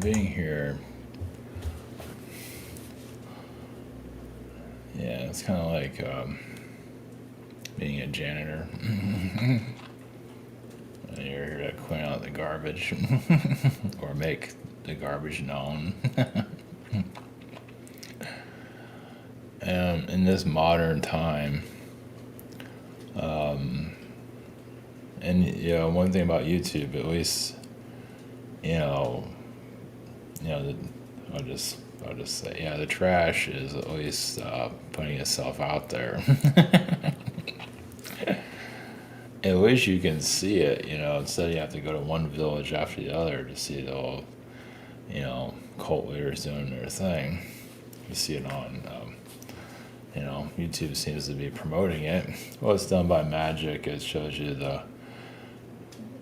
being here, yeah, it's kind of like being a janitor. You're here to clean out the garbage or make the garbage known. And in this modern time, and one thing about YouTube, at least, you know, I'll just say, yeah, the trash is at least putting itself out there. At least you can see it, instead you have to go to one village after the other to see the whole, cult leaders doing their thing. You see it on, YouTube seems to be promoting it. Well, it's done by magic. It shows you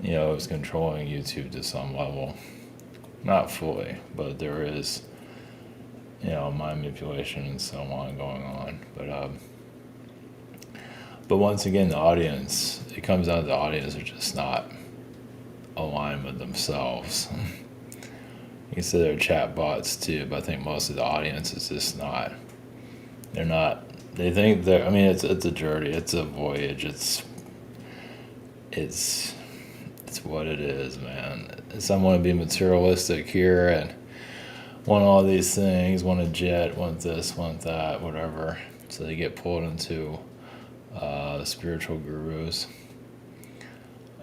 it's controlling YouTube to some level. Not fully, but there is, mind manipulation and so on going on. But once again, the audience, it comes down to the audience are just not aligned with themselves. You can say they're chat bots too, but I think most of the audience is just not. They're not. They think they're. I mean, it's a journey. It's a voyage. It's what it is, man. Some want to be materialistic here and want all these things. Want a jet. Want this. Want that. Whatever. So they get pulled into spiritual gurus.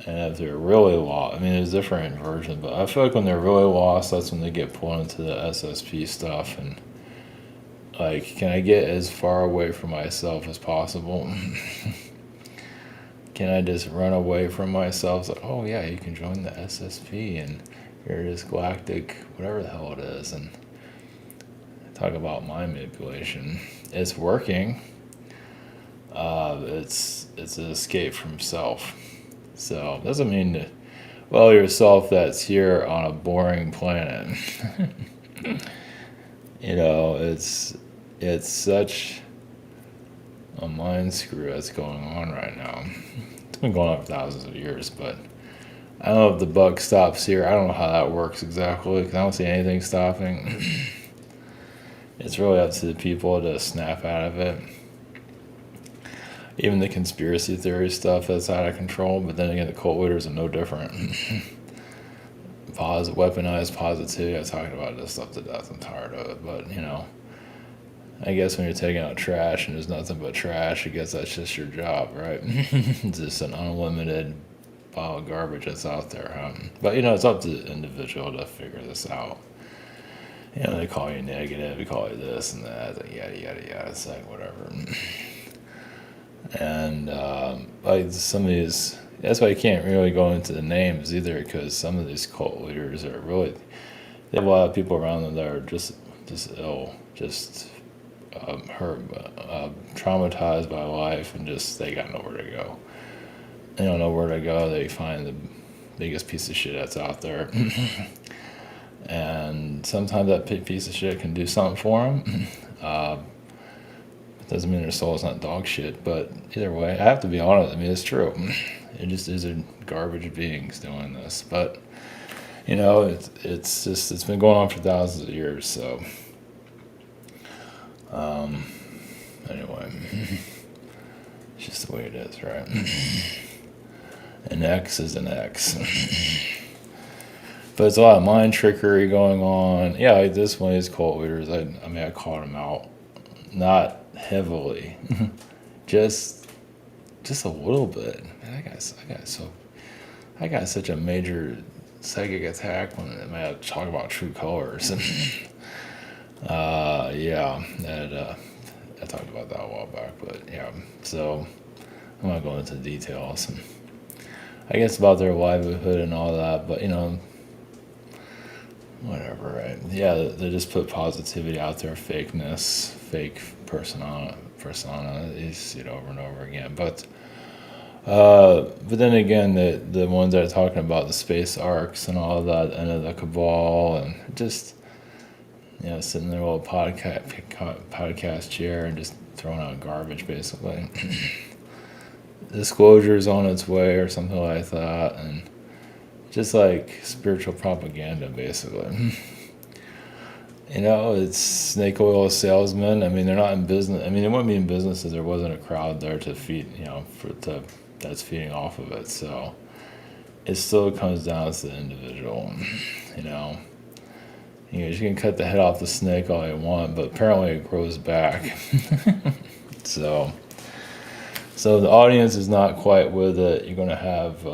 And if they're really lost, I mean, there's different versions, but I feel like when they're really lost, that's when they get pulled into the SSP stuff. And like, can I get as far away from myself as possible? Can I just run away from myself? It's like, oh yeah, you can join the SSP and you're this galactic, whatever the hell it is. And talk about mind manipulation. It's working. It's an escape from self. So it doesn't mean that, well, yourself that's here on a boring planet. It's such a mind screw that's going on right now. It's been going on for thousands of years, but I don't know if the buck stops here. I don't know how that works exactly, because I don't see anything stopping. It's really up to the people to snap out of it. Even the conspiracy theory stuff that's out of control, but then again, the cult leaders are no different. Weaponized positivity. I talked about this stuff to death. I'm tired of it, but I guess when you're taking out trash and there's nothing but trash, I guess that's just your job, right? It's just an unlimited pile of garbage that's out there. But it's up to the individual to figure this out. They call you negative, they call you this and that, yada yada yada. It's like whatever. And like some of these, that's why I can't really go into the names either, because some of these cult leaders are really, they have a lot of people around them that are just ill, just hurt, traumatized by life, and just they got nowhere to go. They don't know where to go. They find the biggest piece of shit that's out there. And sometimes that piece of shit can do something for them. Doesn't mean their soul is not dog shit, but either way, I have to be honest. I mean, it's true. It just is a garbage beings doing this, but it's been going on for thousands of years. So, anyway, it's just the way it is, right? An X is an X. But it's a lot of mind trickery going on. Yeah, like this one is cult leaders. I called them out, not heavily, just a little bit. Man, I got such a major psychic attack when I talk about true colors. Yeah, and I talked about that a while back, but yeah. So I'm not going into details. And I guess about their livelihood and all that, but whatever, right? Yeah, they just put positivity out there, fakeness, fake persona. You see it over and over again. But then again, the ones that are talking about the space arcs and all of that, and the cabal, and just sitting in their little podcast chair and just throwing out garbage, basically. Disclosure is on its way, or something like that, and just like spiritual propaganda, basically. It's snake oil salesmen. I mean, they're not in business. I mean, they wouldn't be in business if there wasn't a crowd there to feed, that's feeding off of it. So it still comes down to the individual, you know. You can cut the head off the snake all you want, but apparently it grows back. So, so the audience is not quite with it. You're gonna have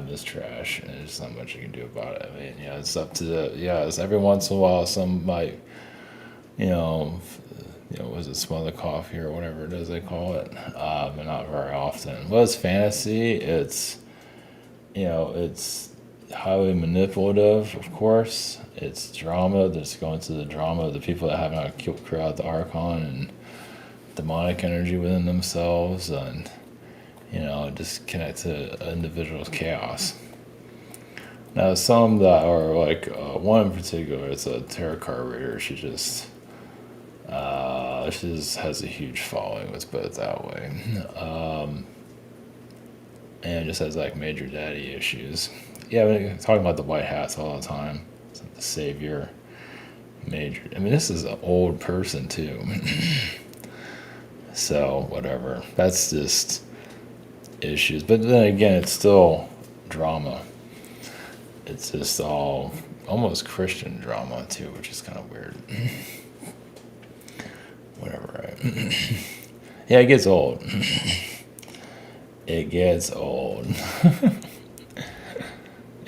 this trash, and there's not much you can do about it. I mean, it's up to it's every once in a while some might, was it smell the coffee or whatever it is they call it, but not very often. Well, it's fantasy. It's highly manipulative, of course. It's drama. That's going to the drama of the people that have not created the Archon and demonic energy within themselves, and just connect to an individual's chaos. Now, some that are like one in particular, it's a tarot card reader. She just has a huge following. Let's put it that way. And just has like major daddy issues. Yeah, we're talking about the white hats all the time. The savior, major. I mean, this is an old person too. So whatever. That's just issues. But then again, it's still drama. It's just all almost Christian drama too, which is kind of weird. Whatever, right? Yeah, it gets old. It gets old.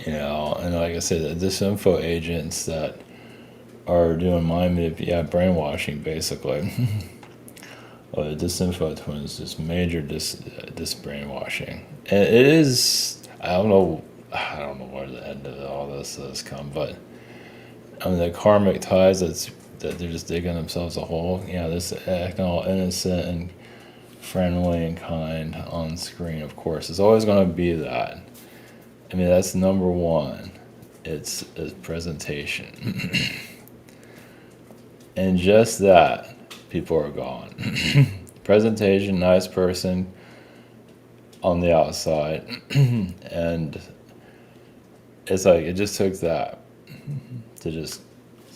And like I said, the disinfo agents that are doing brainwashing basically. The disinfo twins, just major dis brainwashing, and it is. I don't know where the end of all this has come, but the karmic ties that they're just digging themselves a hole. This acting all innocent and friendly and kind on screen. Of course, it's always going to be that. I mean, that's number one. It's a presentation, and just that. People are gone. Presentation, nice person on the outside. And it's like, it just took that to it's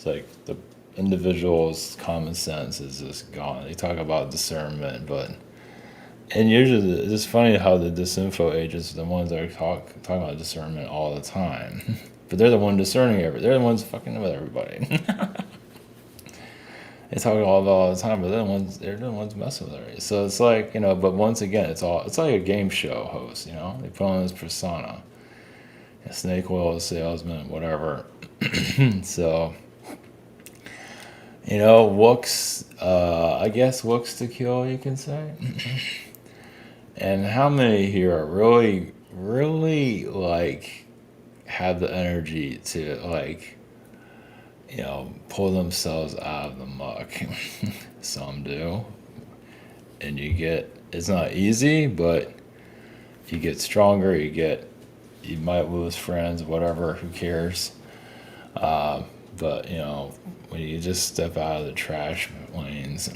like the individual's common sense is just gone. They talk about discernment, and usually it's just funny how the disinfo agents are the ones that are talking about discernment all the time. But they're the one discerning everything. They're the ones fucking with everybody. They talk all the time, but they're the ones messing with it. So it's like, but once again, it's like a game show host, They put on this persona. A snake oil salesman, whatever. So, Wooks, I guess Wooks to kill, you can say. And how many here are really, really, have the energy to, pull themselves out of the muck? Some do. And it's not easy, but you get stronger, you might lose friends, whatever, who cares? But, when you just step out of the trash lanes,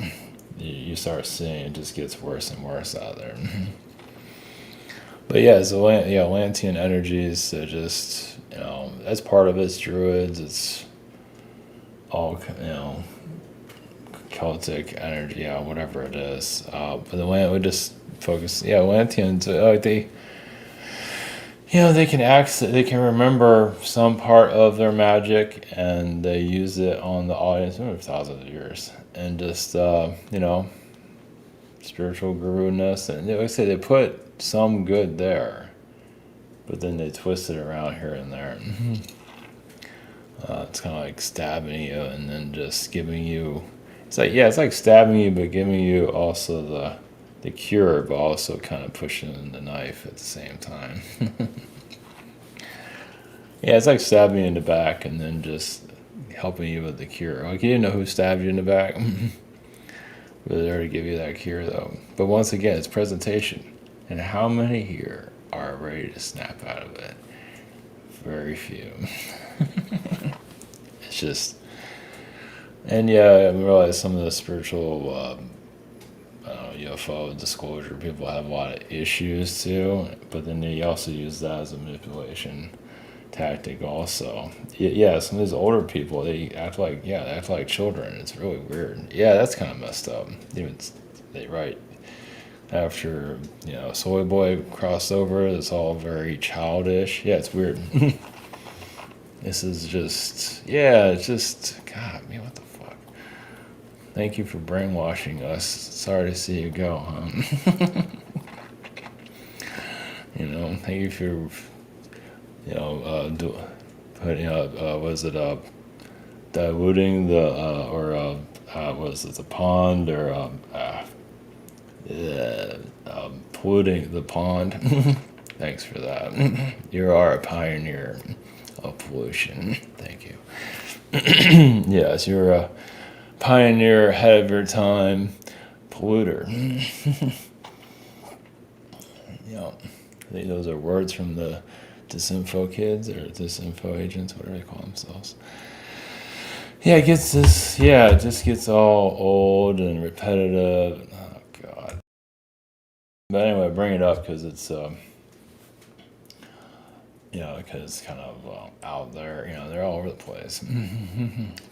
you start seeing it just gets worse and worse out there. But yeah, so Atlantean energies, just, that's part of it's druids, it's all, Celtic energy, whatever it is. But the land would just focus, Atlanteans, they can remember some part of their magic, and they use it on the audience for thousands of years, and just spiritual guru-ness, and like I say, they put some good there, but then they twist it around here and there. It's kind of like stabbing you, and then just giving you. It's like stabbing you, but giving you also the cure, but also kind of pushing the knife at the same time. Yeah, it's like stabbing you in the back and then just helping you with the cure. Like, you didn't know who stabbed you in the back. But they're there to give you that cure, though. But once again, it's presentation. And how many here are ready to snap out of it? Very few. It's just... And yeah, I realize some of the spiritual UFO disclosure people have a lot of issues too, but then they also use that as a manipulation tactic also. Yeah, some of these older people, they act like children. It's really weird. Yeah, that's kind of messed up. Even they write after Soy Boy crossed over, it's all very childish. Yeah, it's weird. This is just, yeah, it's just, God, man, what the fuck? Thank you for brainwashing us. Sorry to see you go, huh? Thank you for, putting up, was it, diluting the, was it the pond, or, polluting the pond? Thanks for that. You are a pioneer of pollution. Thank you. Yes, you're a pioneer, ahead of your time, polluter. I think those are words from the disinfo kids or disinfo agents, whatever they call themselves. Yeah, it just gets all old and repetitive. Oh God. But anyway, I bring it up because it's because it's kind of out there. They're all over the place.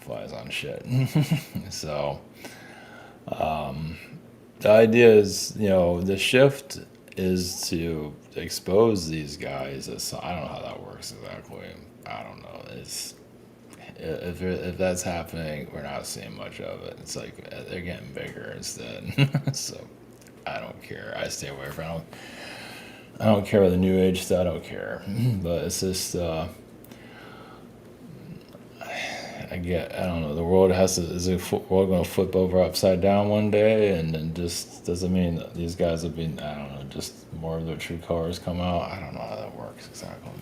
Flies on shit. So, the idea is, the shift is to expose these guys. I don't know how that works exactly. I don't know. It's if that's happening, we're not seeing much of it. It's like they're getting bigger instead. So I don't care. I stay away from it. I don't care about the new age stuff. I don't care. But it's just I don't know. The world is the world going to flip over upside down one day, and then just doesn't mean that these guys will be, I don't know, just more of their true colors come out. I don't know how that works exactly.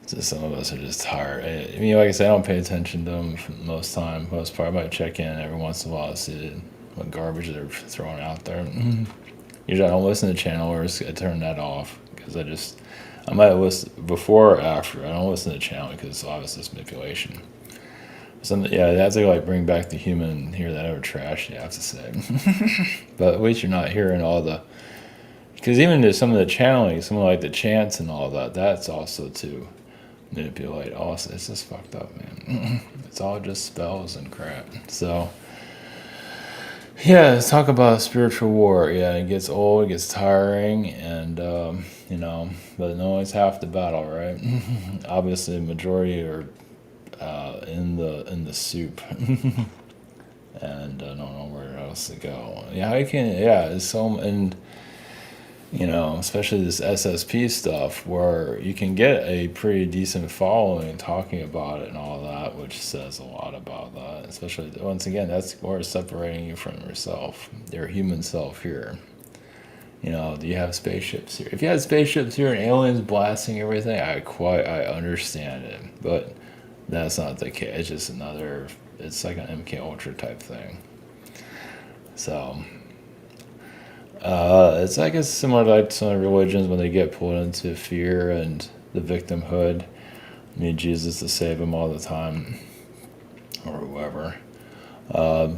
Just some of us are just tired. Like I said, I don't pay attention to them most part. I might check in every once in a while to see what garbage they're throwing out there. Usually I don't listen to channel, or I turn that off because I might listen before or after. I don't listen to channel because obviously it's manipulation. That's like bring back the human here that ever trash, you have to say. But at least you're not hearing all the, because even to some of the channeling, some of like the chants and all that, that's also to manipulate. Also, it's just fucked up, man. It's all just spells and crap. So. Yeah, let's talk about spiritual war. Yeah, it gets old, it gets tiring, and but no one's half the battle, right? Obviously, the majority are in the soup, and I don't know where else to go. Yeah, it's so, and especially this SSP stuff, where you can get a pretty decent following talking about it and all that, which says a lot about that. Especially, once again, that's where it's separating you from yourself, your human self here. Do you have spaceships here? If you had spaceships here and aliens blasting everything, I understand it. But that's not the case. It's just it's like an MK Ultra type thing. So, it's I guess similar to like some religions when they get pulled into fear and the victimhood. Need Jesus to save them all the time, or whoever.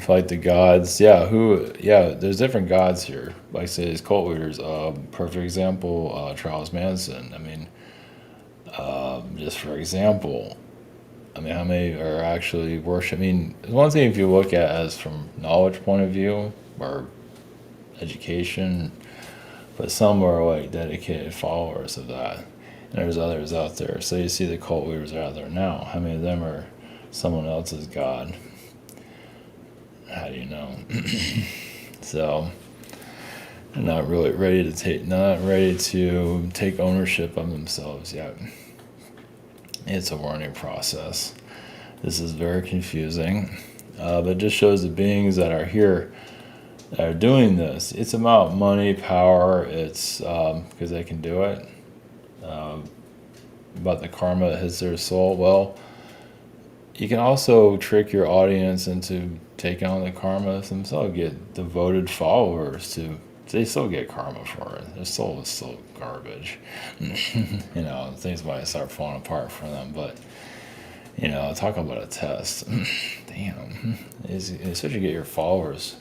Fight the gods. There's different gods here. Like say these cult leaders. Perfect example, Charles Manson. I mean, just for example, how many are actually worship? One thing if you look at as from knowledge point of view, or education, but some are like dedicated followers of that, and there's others out there. So you see the cult leaders out there now. How many of them are someone else's god? How do you know? So they're not really ready to take ownership of themselves yet. It's a learning process. This is very confusing, but it just shows the beings that are here that are doing this. It's about money, power. It's because they can do it. About the karma that hits their soul. Well, you can also trick your audience into taking on the karma themselves. Get devoted followers they still get karma for it. Their soul is still garbage. Things might start falling apart for them, but talk about a test. Damn, especially get your followers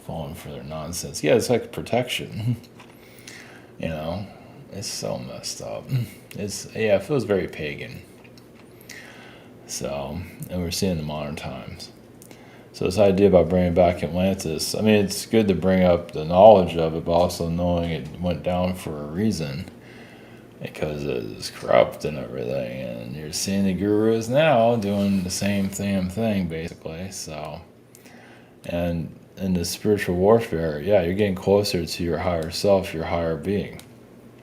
falling for their nonsense. Yeah, it's like protection. It's so messed up. It feels very pagan. So, and we're seeing the modern times. So this idea about bringing back Atlantis, I mean, it's good to bring up the knowledge of it, but also knowing it went down for a reason, because it's corrupt and everything. And you're seeing the gurus now doing the same thing, basically. So, and in the spiritual warfare, yeah, you're getting closer to your higher self, your higher being,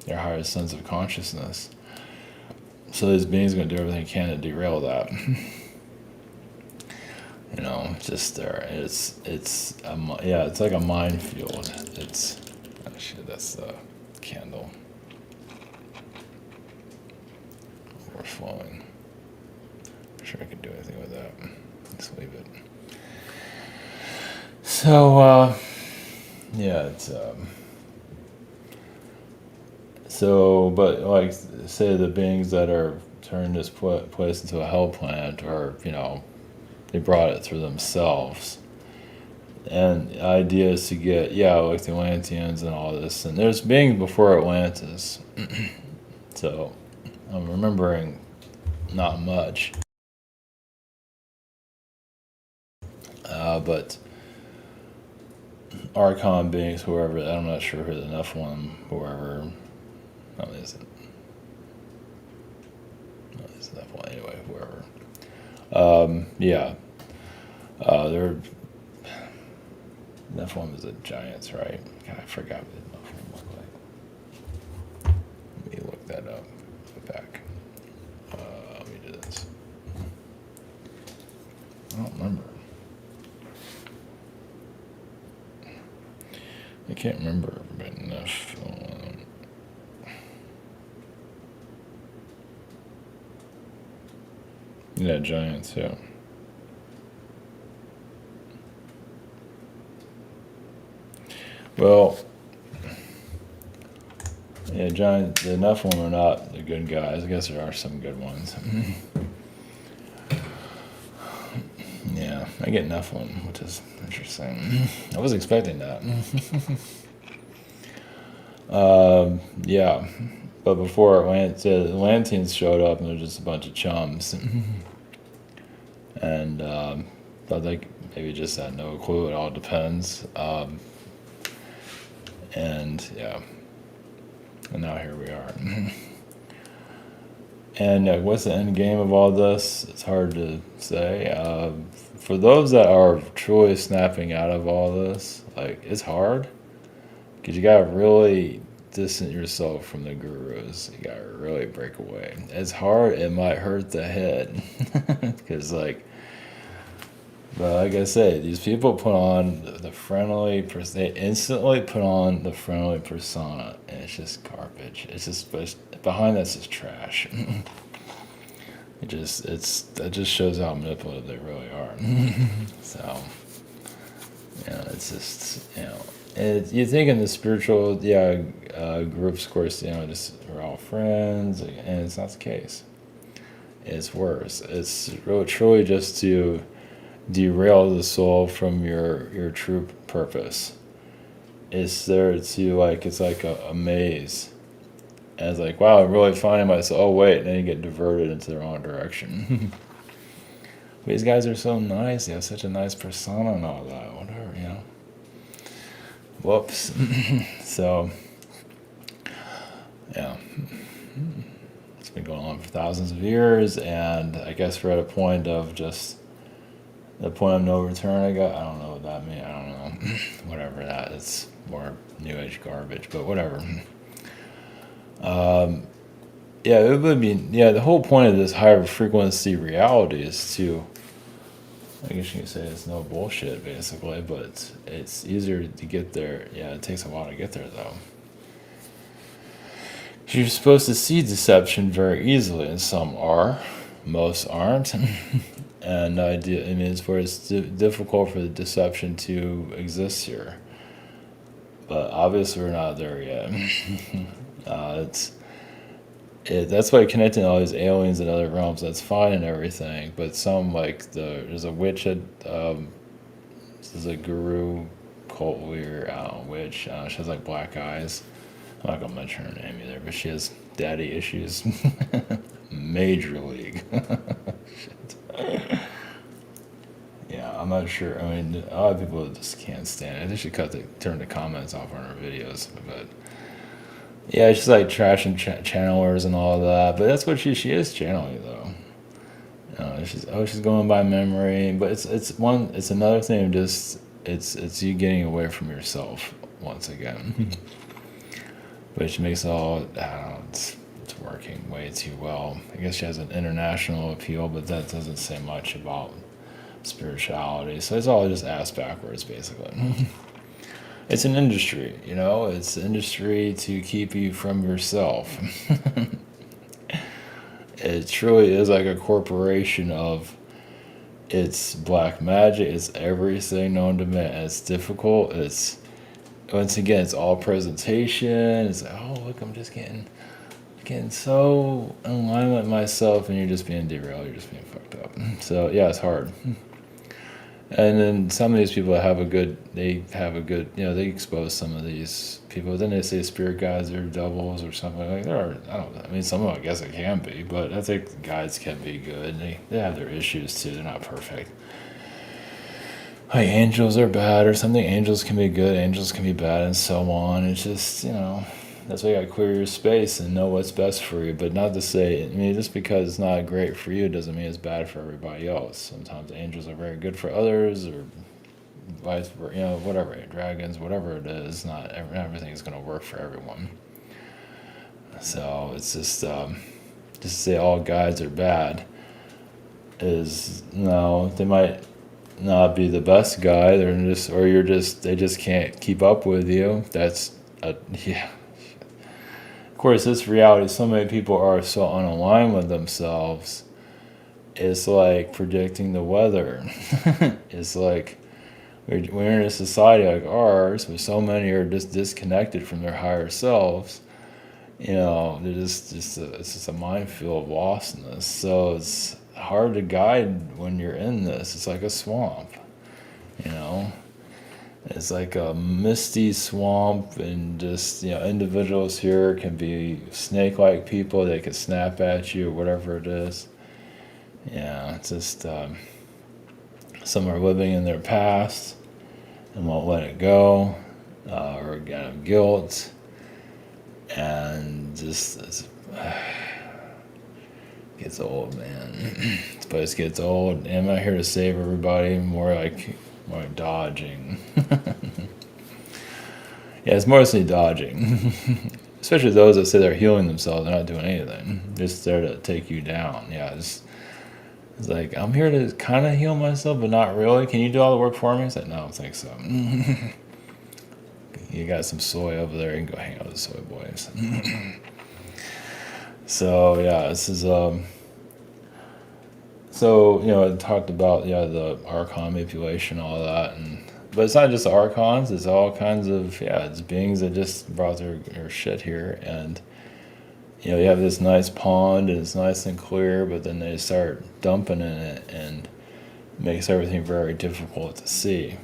your higher sense of consciousness. So these beings are going to do everything they can to derail that. Just there. It's like a minefield. It's actually that's the candle overflowing. Not sure I can do anything with that. Let's leave it. So it's but like say the beings that are turning this place into a hell planet, or they brought it through themselves. And the idea is to get, like the Atlanteans and all this. And there's beings before Atlantis. So I'm remembering not much. But Archon beings, whoever, I'm not sure who the Nephilim, whoever. No, it isn't. No, it's Nephilim, anyway, whoever. They're Nephilim is a giants, right? God, I forgot what Nephilim look like. Let me look that up. Go back. Let me do this. I don't remember. I can't remember, but Nephilim. Yeah, giants, yeah. Well, the Nephilim are not the good guys. I guess there are some good ones. Yeah, I get Nephilim, which is interesting. I was expecting that. Yeah, but before the Atlanteans showed up, and they're just a bunch of chums. And but like maybe just had no clue. It all depends. And now here we are. And what's the end game of all this? It's hard to say. For those that are truly snapping out of all this, like, it's hard, because you gotta really distance yourself from the gurus. You gotta really break away. It's hard. It might hurt the head, because but like I say, these people put on the friendly. They instantly put on the friendly persona, and it's just garbage. It's just behind this is trash. That just shows how manipulative they really are. So, it's just you think in the spiritual groups, of course, just we're all friends, and it's not the case. It's worse. It's really truly just to derail the soul from your true purpose. It's there to it's like a maze. And it's like, wow, I'm really finding myself. Oh wait, and then you get diverted into the wrong direction. These guys are so nice. They have such a nice persona and all that. Whatever, Whoops. So, yeah. It's been going on for thousands of years, and I guess we're at a point of just the point of no return. I don't know what that means. I don't know. Whatever that is. It's more new age garbage, but whatever. It would be, the whole point of this higher frequency reality is to, I guess you could say it's no bullshit, basically, but it's easier to get there. Yeah, it takes a while to get there, though. You're supposed to see deception very easily, and some are, most aren't. And it's difficult for the deception to exist here. But obviously we're not there yet. That's why connecting all these aliens and other realms, that's fine and everything. But some, there's a witch this is a guru cult leader, witch. She has black eyes. I'm not gonna mention her name either, but she has daddy issues. Major league. Shit. Yeah, I'm not sure. I mean, a lot of people just can't stand it. They should turn the comments off on her videos. But yeah, she's like trashing channelers and all that. But that's what she is channeling though. She's going by memory, but it's another thing. Just it's you getting away from yourself once again. But she makes it all, I don't know, it's working way too well. I guess she has an international appeal, but that doesn't say much about spirituality. So it's all just ass backwards, basically. It's an industry, it's an industry to keep you from yourself. It truly is like a corporation of, it's black magic, it's everything known to man. It's difficult, once again, it's all presentation. It's like, oh, look, I'm just getting so in line with myself, and you're just being derailed. You're just being fucked up. So yeah, it's hard. And then some of these people they expose some of these people. Then they say spirit guides are doubles or something like that. I don't know. I mean, some of them, I guess it can be, but I think guides can be good. And they have their issues too. They're not perfect. Like angels are bad or something. Angels can be good, angels can be bad, and so on. It's just, that's why you gotta clear your space and know what's best for you. But not to say, just because it's not great for you doesn't mean it's bad for everybody else. Sometimes angels are very good for others, or vice versa, whatever, dragons, whatever it is. Not everything is gonna work for everyone. So it's just to say all guides are bad is, no, they might not be the best guy. They just can't keep up with you. Yeah. Of course, this reality, so many people are so unaligned with themselves. It's like predicting the weather. It's like we're in a society like ours, where so many are just disconnected from their higher selves. They're it's just a minefield of lostness. So it's hard to guide when you're in this. It's like a swamp, It's like a misty swamp, and just, individuals here can be snake-like people. They can snap at you or whatever it is. Yeah, it's just some are living in their past and won't let it go, or again, guilt, and just gets old, man. This place gets old. And I'm not here to save everybody. More like dodging. Yeah, it's mostly dodging. Especially those that say they're healing themselves. They're not doing anything. Just there to take you down. Yeah, it's like, I'm here to kind of heal myself, but not really. Can you do all the work for me? I said, no, I don't think so. You got some soy over there. You can go hang out with the soy boys. So yeah, this is it talked about the archon manipulation, all that, but it's not just the archons. It's all kinds of it's beings that just brought their shit here, and you have this nice pond and it's nice and clear, but then they start dumping in it and makes everything very difficult to see.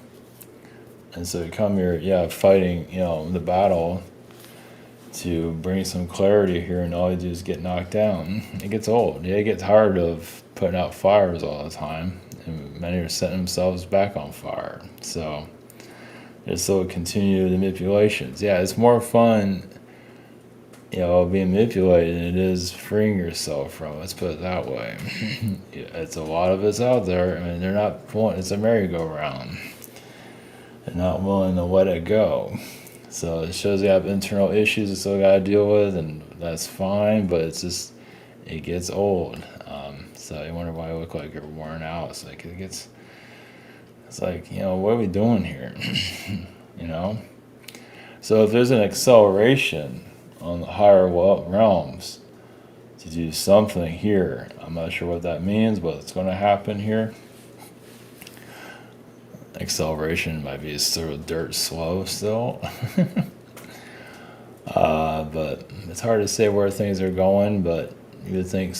And so you come here, fighting the battle to bring some clarity here, and all you do is get knocked down. It gets old. You get tired of putting out fires all the time, and many are setting themselves back on fire. So just so continue the manipulations. Yeah, it's more fun, being manipulated than it is freeing yourself from it. Let's put it that way. It's a lot of it's out there. I mean, they're not. It's a merry-go-round. They're not willing to let it go. So it shows you have internal issues you still got to deal with, and that's fine, but it gets old. So you wonder why you look like you're worn out. It's like, what are we doing here? So if there's an acceleration on the higher realms to do something here, I'm not sure what that means, but it's going to happen here. Acceleration might be sort of dirt slow still. But it's hard to say where things are going, but you would think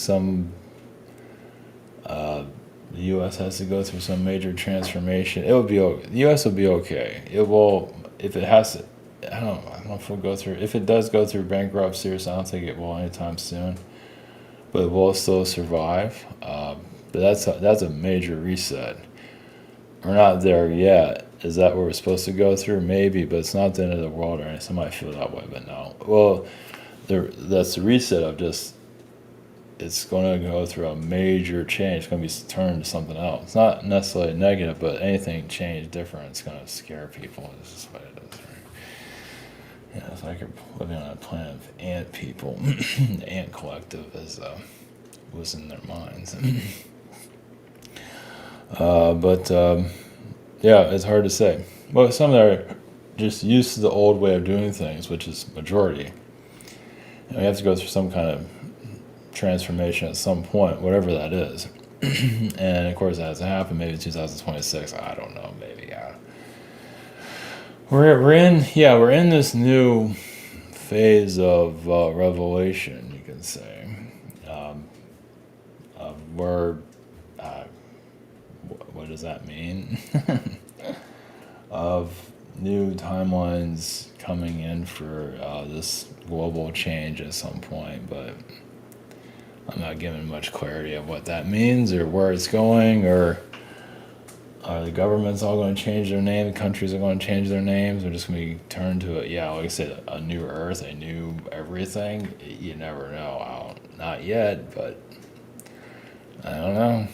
the U.S. has to go through some major transformation. The U.S. will be okay. It will, if it has to, I don't know if it'll go through. If it does go through bankruptcy or something, I don't think it will anytime soon. But it will still survive. But that's a major reset. We're not there yet. Is that what we're supposed to go through? Maybe, but it's not the end of the world or anything. Some might feel that way, but no. Well, that's the reset of just, it's going to go through a major change. It's going to be turned to something else. It's not necessarily negative, but anything change different, it's going to scare people. This is what it is, right? Yeah, it's like you're living on a planet of ant people. The ant collective is losing their minds. Yeah, it's hard to say. Well, some that are just used to the old way of doing things, which is majority. And we have to go through some kind of transformation at some point, whatever that is. And of course, that hasn't happened. Maybe 2026. I don't know. Maybe. We're in this new phase of revelation, you can say. Where what does that mean? Of new timelines coming in for this global change at some point, but I'm not giving much clarity of what that means or where it's going, or are the governments all going to change their name, the countries are going to change their names, they're just going to be turned to like I said, a new earth, a new everything. You never know. Not yet, but I don't know.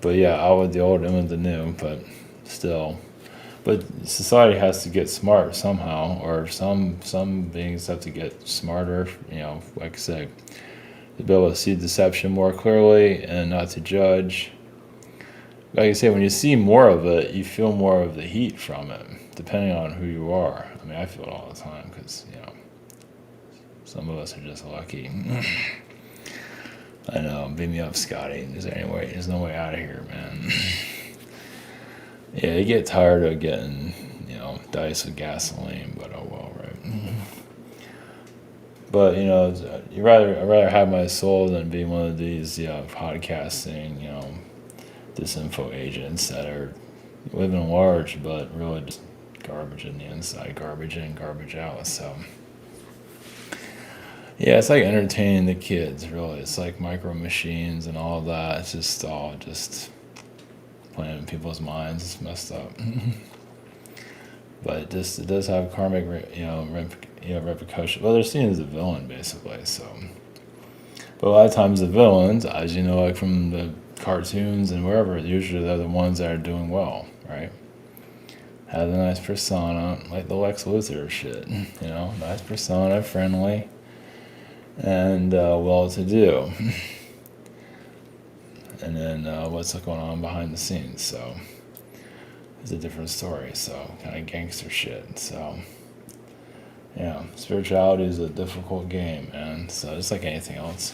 But yeah, out with the old, in with the new, but still. But society has to get smart somehow, or some beings have to get smarter, like I say, to be able to see deception more clearly and not to judge. Like I say, when you see more of it, you feel more of the heat from it, depending on who you are. I mean, I feel it all the time because, some of us are just lucky. I know, beat me up, Scotty. There's no way out of here, man. Yeah, you get tired of getting, diced with gasoline, but oh well, right? But, I'd rather have my soul than be one of these, podcasting, disinfo agents that are living large, but really just garbage in the inside, garbage in, garbage out, so. Yeah, it's like entertaining the kids, really. It's like micro machines and all that. It's just all playing in people's minds. It's messed up. But it does have karmic, repercussions. Well, they're seen as a villain, basically, so. But a lot of times the villains, as you know, like from the cartoons and wherever, usually they're the ones that are doing well, right? Have a nice persona, like the Lex Luthor shit, nice persona, friendly, and well-to-do. And then what's going on behind the scenes, so it's a different story, so kind of gangster shit, so yeah, spirituality is a difficult game, man, so it's like anything else.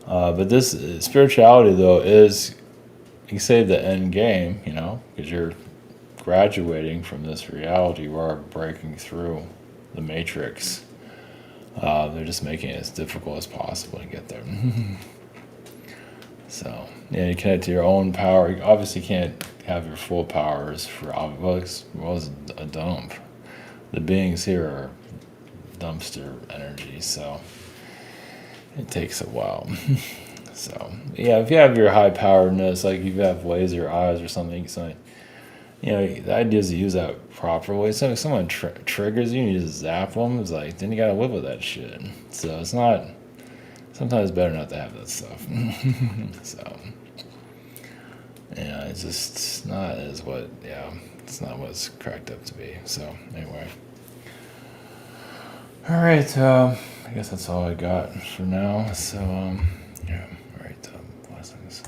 But this spirituality, though, is, you can say, the end game, because you're graduating from this reality. You are breaking through the matrix. They're just making it as difficult as possible to get there. So, yeah, you connect to your own power. You obviously can't have your full powers for obvious. Well, it's a dump. The beings here are dumpster energy, so it takes a while. So, yeah, if you have your high poweredness, like if you have laser eyes or something, the idea is to use that properly. So if someone triggers you and you just zap them, it's like, then you gotta live with that shit. So it's not, sometimes it's better not to have that stuff. So, it's just not it's not what it's cracked up to be. So, anyway. All right, I guess that's all I got for now. So, all right, blessings.